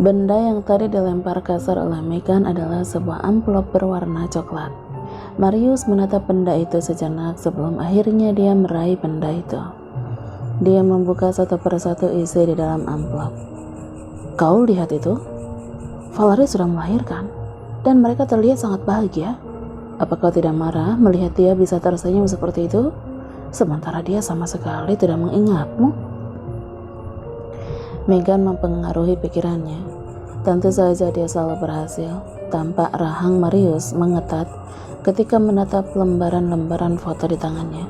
Benda yang tadi dilempar kasar oleh Megan adalah sebuah amplop berwarna coklat. Marius menatap benda itu sejenak sebelum akhirnya dia meraih benda itu. Dia membuka satu persatu isi di dalam amplop. Kau lihat itu? Valerie sudah melahirkan, dan mereka terlihat sangat bahagia. Apa kau tidak marah melihat dia bisa tersenyum seperti itu, sementara dia sama sekali tidak mengingatmu? Megan mempengaruhi pikirannya. Tentu saja dia selalu berhasil. Tampak rahang Marius mengetat ketika menatap lembaran-lembaran foto di tangannya.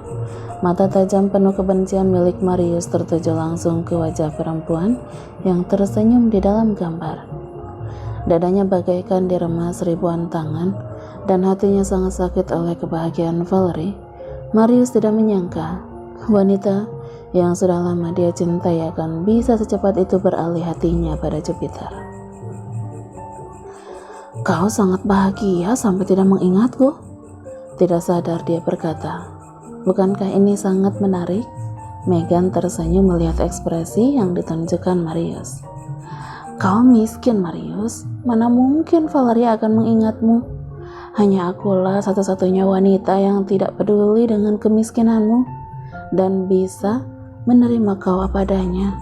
Mata tajam penuh kebencian milik Marius tertuju langsung ke wajah perempuan yang tersenyum di dalam gambar. Dadanya bagaikan diremas ribuan tangan, dan hatinya sangat sakit oleh kebahagiaan Valerie. Marius tidak menyangka wanita yang sudah lama dia cintai akan bisa secepat itu beralih hatinya pada Jupiter. Kau sangat bahagia sampai tidak mengingatku? Tidak sadar dia berkata. Bukankah ini sangat menarik? Megan tersenyum melihat ekspresi yang ditunjukkan Marius. Kau miskin, Marius. Mana mungkin Valerie akan mengingatmu? Hanya akulah satu-satunya wanita yang tidak peduli dengan kemiskinanmu dan bisa menerima kau apa adanya.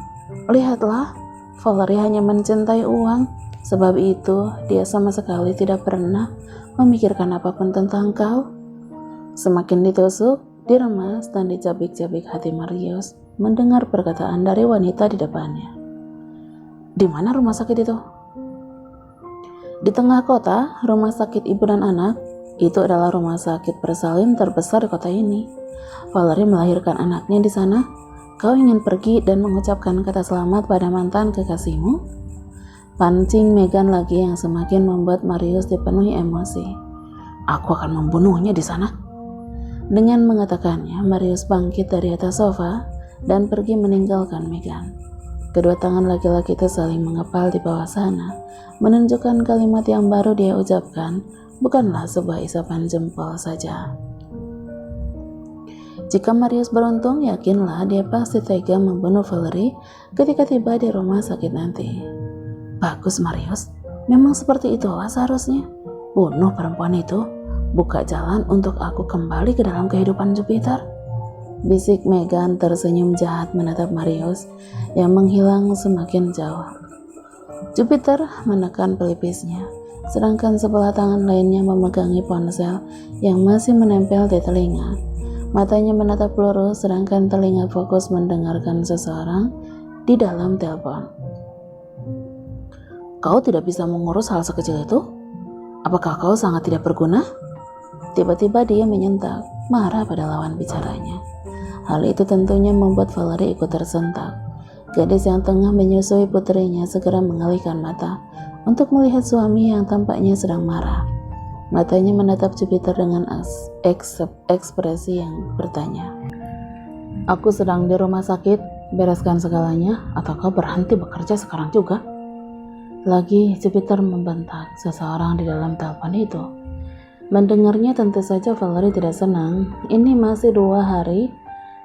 Lihatlah, Valerie hanya mencintai uang. Sebab itu, dia sama sekali tidak pernah memikirkan apapun tentang kau. Semakin ditusuk, diremas, dan dicabik-cabik hati Marius mendengar perkataan dari wanita di depannya. Di mana rumah sakit itu? Di tengah kota, rumah sakit ibu dan anak. Itu adalah rumah sakit bersalin terbesar di kota ini. Valerie melahirkan anaknya di sana. Kau ingin pergi dan mengucapkan kata selamat pada mantan kekasihmu? Pancing Megan lagi yang semakin membuat Marius dipenuhi emosi. Aku akan membunuhnya di sana. Dengan mengatakannya, Marius bangkit dari atas sofa dan pergi meninggalkan Megan. Kedua tangan laki-laki itu saling mengepal di bawah sana, menunjukkan kalimat yang baru dia ucapkan bukanlah sebuah isapan jempol saja. Jika Marius beruntung, yakinlah dia pasti tega membunuh Valerie ketika tiba di rumah sakit nanti. Bagus Marius, memang seperti itulah seharusnya. Bunuh perempuan itu, buka jalan untuk aku kembali ke dalam kehidupan Jupiter. Bisik Megan tersenyum jahat menatap Marius yang menghilang semakin jauh. Jupiter menekan pelipisnya, sedangkan sebelah tangan lainnya memegangi ponsel yang masih menempel di telinga. Matanya menatap lurus, sedangkan telinga fokus mendengarkan seseorang di dalam telepon. Kau tidak bisa mengurus hal sekecil itu? Apakah kau sangat tidak berguna? Tiba-tiba dia menyentak, marah pada lawan bicaranya. Hal itu tentunya membuat Valerie ikut tersentak. Gadis yang tengah menyusui putrinya segera mengalihkan mata untuk melihat suami yang tampaknya sedang marah. Matanya menatap Jupiter dengan ekspresi yang bertanya. Aku sedang di rumah sakit, bereskan segalanya, atau kau berhenti bekerja sekarang juga? Lagi Jupiter membentak seseorang di dalam telepon itu. Mendengarnya tentu saja Valerie tidak senang. Ini masih 2 hari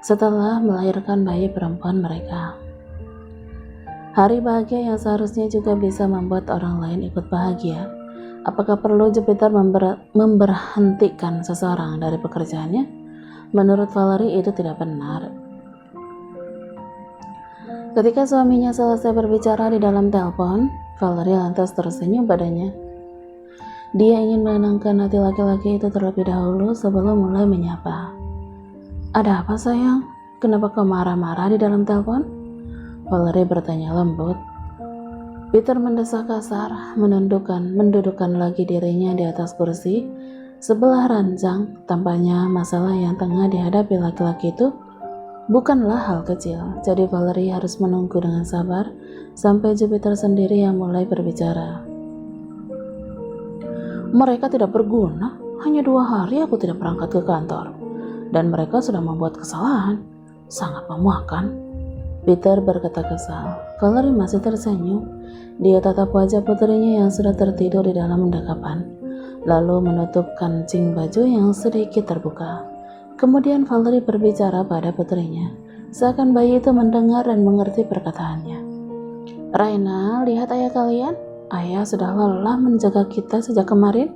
setelah melahirkan bayi perempuan mereka. Hari bahagia yang seharusnya juga bisa membuat orang lain ikut bahagia. Apakah perlu Jupiter memberhentikan seseorang dari pekerjaannya? Menurut Valerie itu tidak benar. Ketika suaminya selesai berbicara di dalam telepon, Valerie lantas tersenyum padanya. Dia ingin menenangkan hati laki-laki itu terlebih dahulu sebelum mulai menyapa. Ada apa sayang? Kenapa kau marah-marah di dalam telepon? Valerie bertanya lembut. Peter mendesak kasar, mendudukkan lagi dirinya di atas kursi sebelah ranjang. Tampaknya masalah yang tengah dihadapi laki-laki itu bukanlah hal kecil, jadi Valerie harus menunggu dengan sabar sampai Jupiter sendiri yang mulai berbicara. Mereka tidak berguna, hanya 2 hari aku tidak berangkat ke kantor, dan mereka sudah membuat kesalahan, sangat memuakkan. Peter berkata kesal. Valerie masih tersenyum. Dia tatap wajah putrinya yang sudah tertidur di dalam dekapan, lalu menutup kancing baju yang sedikit terbuka. Kemudian Valerie berbicara pada putrinya, seakan bayi itu mendengar dan mengerti perkataannya. Raina, lihat ayah kalian. Ayah sudah lelah menjaga kita sejak kemarin.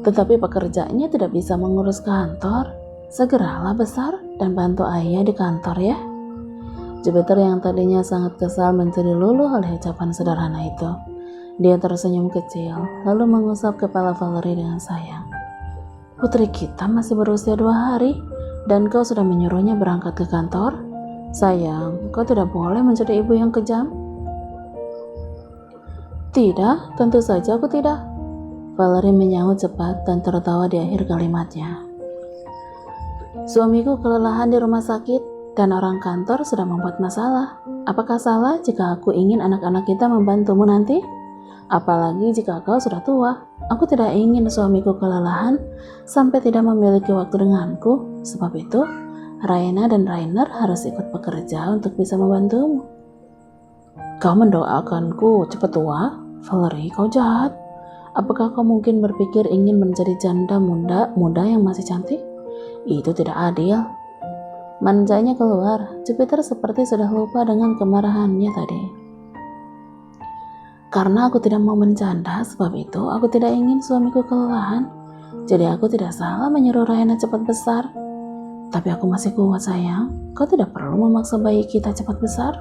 Tetapi pekerjaannya tidak bisa mengurus kantor. Segeralah besar dan bantu ayah di kantor ya. Jupiter yang tadinya sangat kesal menjadi luluh oleh ucapan sederhana itu. Dia tersenyum kecil, lalu mengusap kepala Valerie dengan sayang. Putri kita masih berusia 2 hari, dan kau sudah menyuruhnya berangkat ke kantor? Sayang, kau tidak boleh menjadi ibu yang kejam. Tidak, tentu saja aku tidak. Valerie menyahut cepat dan tertawa di akhir kalimatnya. Suamiku kelelahan di rumah sakit dan orang kantor sudah membuat masalah. Apakah salah jika aku ingin anak-anak kita membantumu nanti? Apalagi jika kau sudah tua. Aku tidak ingin suamiku kelelahan sampai tidak memiliki waktu denganku. Sebab itu, Raina dan Rainer harus ikut bekerja untuk bisa membantumu. Kau mendoakanku cepat tua? Valerie, kau jahat. Apakah kau mungkin berpikir ingin menjadi janda muda yang masih cantik? Itu tidak adil. Manjanya keluar, Jupiter seperti sudah lupa dengan kemarahannya tadi. Karena aku tidak mau menjanda, sebab itu aku tidak ingin suamiku kelelahan. Jadi aku tidak salah menyuruh Raina cepat besar. Tapi aku masih kuat sayang, kau tidak perlu memaksa bayi kita cepat besar.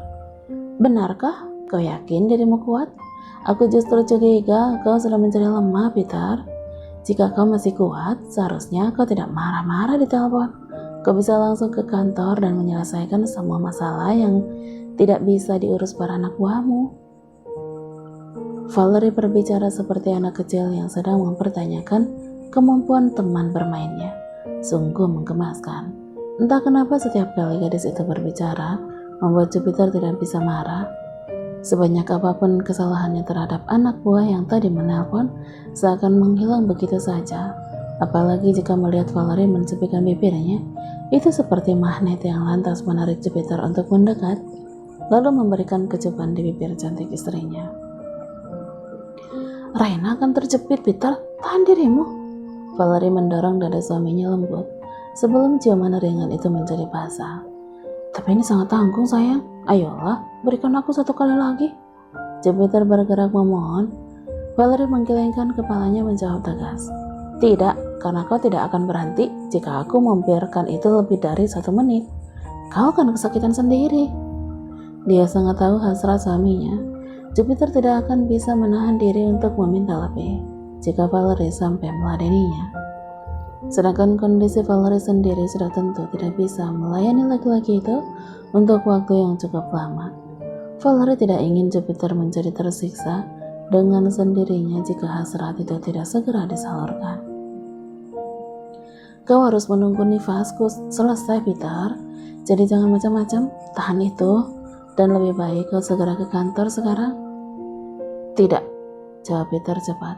Benarkah? Kau yakin dirimu kuat? Aku justru curiga kau sudah menjadi lemah, Peter. Jika kau masih kuat, seharusnya kau tidak marah-marah di telepon. Kau bisa langsung ke kantor dan menyelesaikan semua masalah yang tidak bisa diurus para anak buahmu. Valerie berbicara seperti anak kecil yang sedang mempertanyakan kemampuan teman bermainnya. Sungguh menggemaskan. Entah kenapa setiap kali gadis itu berbicara, membuat Jupiter tidak bisa marah. Sebanyak apapun kesalahannya terhadap anak buah yang tadi menelpon, seakan menghilang begitu saja. Apalagi jika melihat Valerie mencepikan bibirnya, itu seperti magnet yang lantas menarik Jupiter untuk mendekat, lalu memberikan kecupan di bibir cantik istrinya. Raina akan terjepit, Peter. Tahan dirimu. Valerie mendorong dada suaminya lembut, sebelum ciuman ringan itu menjadi basah. Tapi ini sangat tanggung, sayang. Ayolah, berikan aku satu kali lagi. Jupiter bergerak memohon. Valerie menggelengkan kepalanya menjawab tegas. Tidak, karena kau tidak akan berhenti jika aku membiarkan itu lebih dari 1 menit. Kau akan kesakitan sendiri. Dia sangat tahu hasrat suaminya. Jupiter tidak akan bisa menahan diri untuk meminta lebih jika Valerie sampai meladeninya. Sedangkan kondisi Valerie sendiri sudah tentu tidak bisa melayani laki-laki itu untuk waktu yang cukup lama. Valerie tidak ingin Jupiter menjadi tersiksa dengan sendirinya jika hasrat itu tidak segera disalurkan. Kau harus menunggu nifasku selesai, Peter. Jadi jangan macam-macam, tahan itu, dan lebih baik kau segera ke kantor sekarang. Tidak, jawab Peter cepat.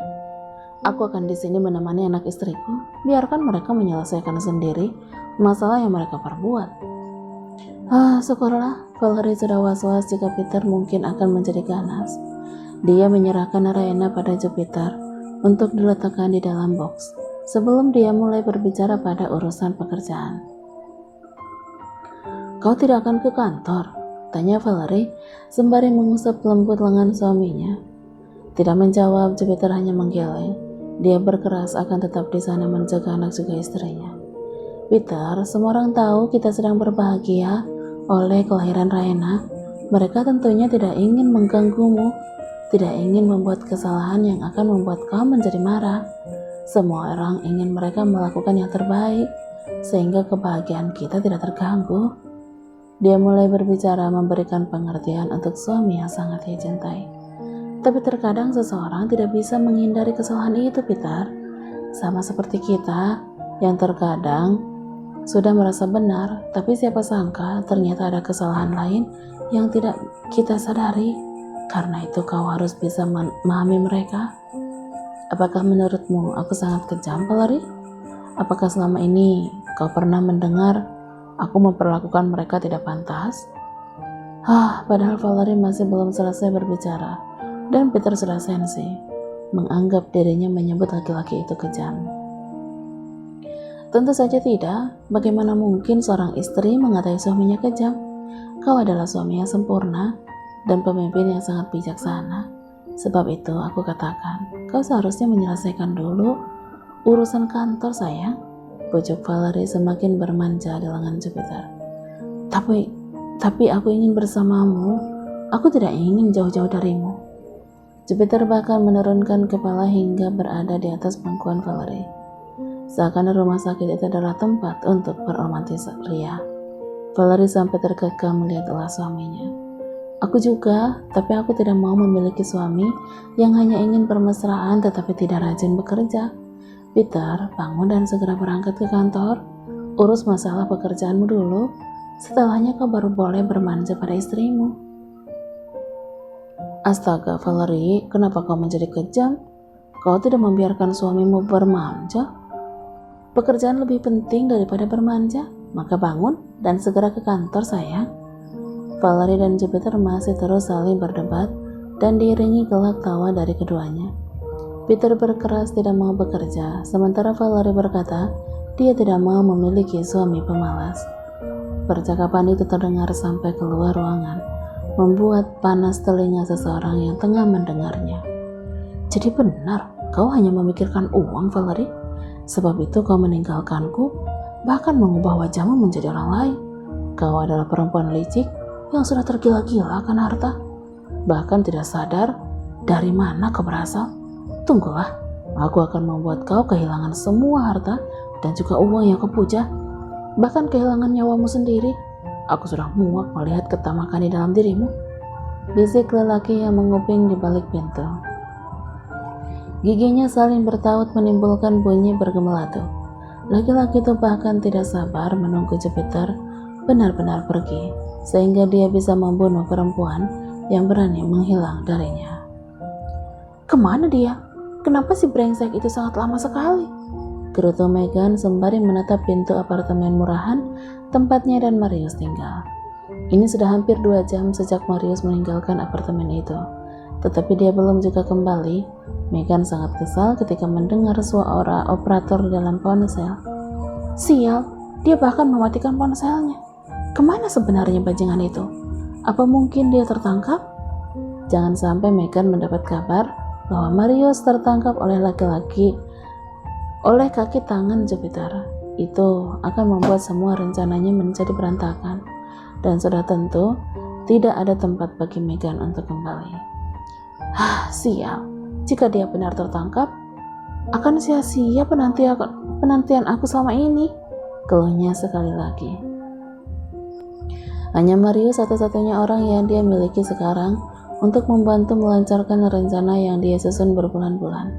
Aku akan di sini menemani anak istriku. Biarkan mereka menyelesaikan sendiri masalah yang mereka perbuat. Syukurlah, Valerie sudah was-was jika Peter mungkin akan menjadi ganas. Dia menyerahkan Raina pada Jupiter untuk diletakkan di dalam box sebelum dia mulai berbicara pada urusan pekerjaan. Kau tidak akan ke kantor? Tanya Valerie sembari mengusap lembut lengan suaminya. Tidak menjawab, Jupiter hanya menggeleng. Dia berkeras akan tetap di sana menjaga anak juga istrinya. Peter, semua orang tahu kita sedang berbahagia oleh kelahiran Raina. Mereka tentunya tidak ingin mengganggumu, tidak ingin membuat kesalahan yang akan membuat kau menjadi marah. Semua orang ingin mereka melakukan yang terbaik, sehingga kebahagiaan kita tidak terganggu. Dia mulai berbicara memberikan pengertian untuk suami yang sangat ia cintai. Tapi terkadang seseorang tidak bisa menghindari kesalahan itu, Peter. Sama seperti kita, yang terkadang sudah merasa benar, tapi siapa sangka ternyata ada kesalahan lain yang tidak kita sadari. Karena itu kau harus bisa memahami mereka. Apakah menurutmu aku sangat kejam, Valerie? Apakah selama ini kau pernah mendengar aku memperlakukan mereka tidak pantas? Padahal Valerie masih belum selesai berbicara, dan Peter sudah sensi, menganggap dirinya menyebut laki-laki itu kejam. Tentu saja tidak. Bagaimana mungkin seorang istri mengatai suaminya kejam? Kau adalah suami yang sempurna. dan pemimpin yang sangat bijaksana. Sebab itu aku katakan, kau seharusnya menyelesaikan dulu urusan kantor sayang. Bujuk Valerie semakin bermanja di lengan Jupiter. Tapi aku ingin bersamamu. Aku tidak ingin jauh-jauh darimu. Jupiter bahkan menurunkan kepala hingga berada di atas pangkuan Valerie. Seakan rumah sakit itu adalah tempat untuk berromantis ria. Valerie sampai terkekeh melihat ulah suaminya. Aku juga, tapi aku tidak mau memiliki suami yang hanya ingin permesraan tetapi tidak rajin bekerja. Peter, bangun dan segera berangkat ke kantor. Urus masalah pekerjaanmu dulu. Setelahnya kau baru boleh bermanja pada istrimu. Astaga Valerie, kenapa kau menjadi kejam? Kau tidak membiarkan suamimu bermanja? Pekerjaan lebih penting daripada bermanja. Maka bangun dan segera ke kantor sayang. Valerie dan Jupiter masih terus saling berdebat dan diiringi gelak tawa dari keduanya. Peter berkeras tidak mau bekerja, sementara Valerie berkata dia tidak mau memiliki suami pemalas. Percakapan itu terdengar sampai keluar ruangan, membuat panas telinga seseorang yang tengah mendengarnya. Jadi benar, kau hanya memikirkan uang, Valerie? Sebab itu kau meninggalkanku, bahkan mengubah wajahmu menjadi orang lain. Kau adalah perempuan licik yang sudah tergila-gila akan harta, bahkan tidak sadar dari mana kau berasal. Tunggulah, aku akan membuat kau kehilangan semua harta dan juga uang yang kau puja, bahkan kehilangan nyawamu sendiri. Aku sudah muak melihat ketamakan di dalam dirimu. Bisik lelaki yang menguping di balik pintu. Giginya saling bertaut menimbulkan bunyi bergemelatu. Laki-laki itu bahkan tidak sabar menunggu Jupiter benar-benar pergi, sehingga dia bisa membunuh perempuan yang berani menghilang darinya. Kemana dia? Kenapa si brengsek itu sangat lama sekali? Gerutu Megan sembari menatap pintu apartemen murahan tempatnya dan Marius tinggal. Ini sudah hampir 2 jam sejak Marius meninggalkan apartemen itu, tetapi dia belum juga kembali. Megan sangat kesal ketika mendengar suara operator di dalam ponsel. Sial, dia bahkan mematikan ponselnya. Kemana sebenarnya bajingan itu? Apa mungkin dia tertangkap? Jangan sampai Megan mendapat kabar bahwa Marius tertangkap oleh kaki tangan Jupiter. Itu akan membuat semua rencananya menjadi berantakan, dan sudah tentu tidak ada tempat bagi Megan untuk kembali. Sial, jika dia benar tertangkap, akan sia-sia penantian aku selama ini, keluhnya sekali lagi. Hanya Marius satu-satunya orang yang dia miliki sekarang untuk membantu melancarkan rencana yang dia susun berbulan-bulan.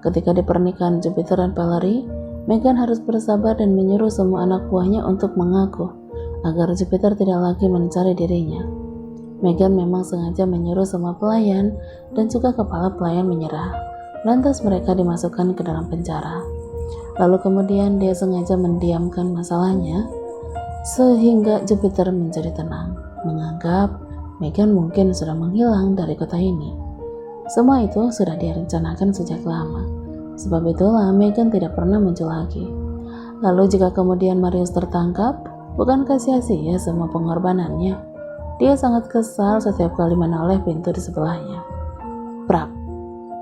Ketika di pernikahan Jupiter dan Valerie, Megan harus bersabar dan menyuruh semua anak buahnya untuk mengaku agar Jupiter tidak lagi mencari dirinya. Megan memang sengaja menyuruh semua pelayan dan juga kepala pelayan menyerah. Lantas mereka dimasukkan ke dalam penjara. Lalu kemudian dia sengaja mendiamkan masalahnya sehingga Jupiter menjadi tenang, menganggap Megan mungkin sudah menghilang dari kota ini. Semua itu sudah direncanakan sejak lama. Sebab itulah Megan tidak pernah muncul lagi. Lalu jika kemudian Marius tertangkap, bukankah sia-sia semua pengorbanannya? Dia sangat kesal setiap kali menoleh pintu di sebelahnya. Prap,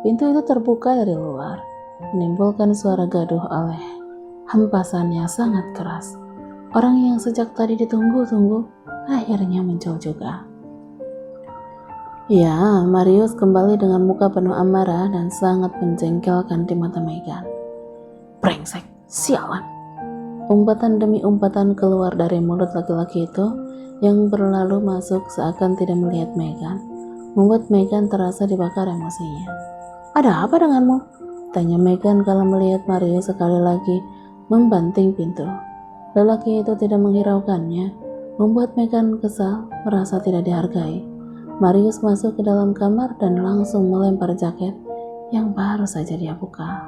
pintu itu terbuka dari luar, menimbulkan suara gaduh oleh hempasannya sangat keras. Orang yang sejak tadi ditunggu-tunggu akhirnya muncul juga. Ya, Marius kembali dengan muka penuh amarah dan sangat menjengkelkan di mata Megan. Brengsek, sialan. Umpatan demi umpatan keluar dari mulut laki-laki itu yang berlalu masuk seakan tidak melihat Megan, membuat Megan terasa dibakar emosinya. Ada apa denganmu? Tanya Megan kalau melihat Marius sekali lagi membanting pintu. Lelaki itu tidak menghiraukannya, membuat Megan kesal, merasa tidak dihargai. Marius masuk ke dalam kamar dan langsung melempar jaket yang baru saja dia buka.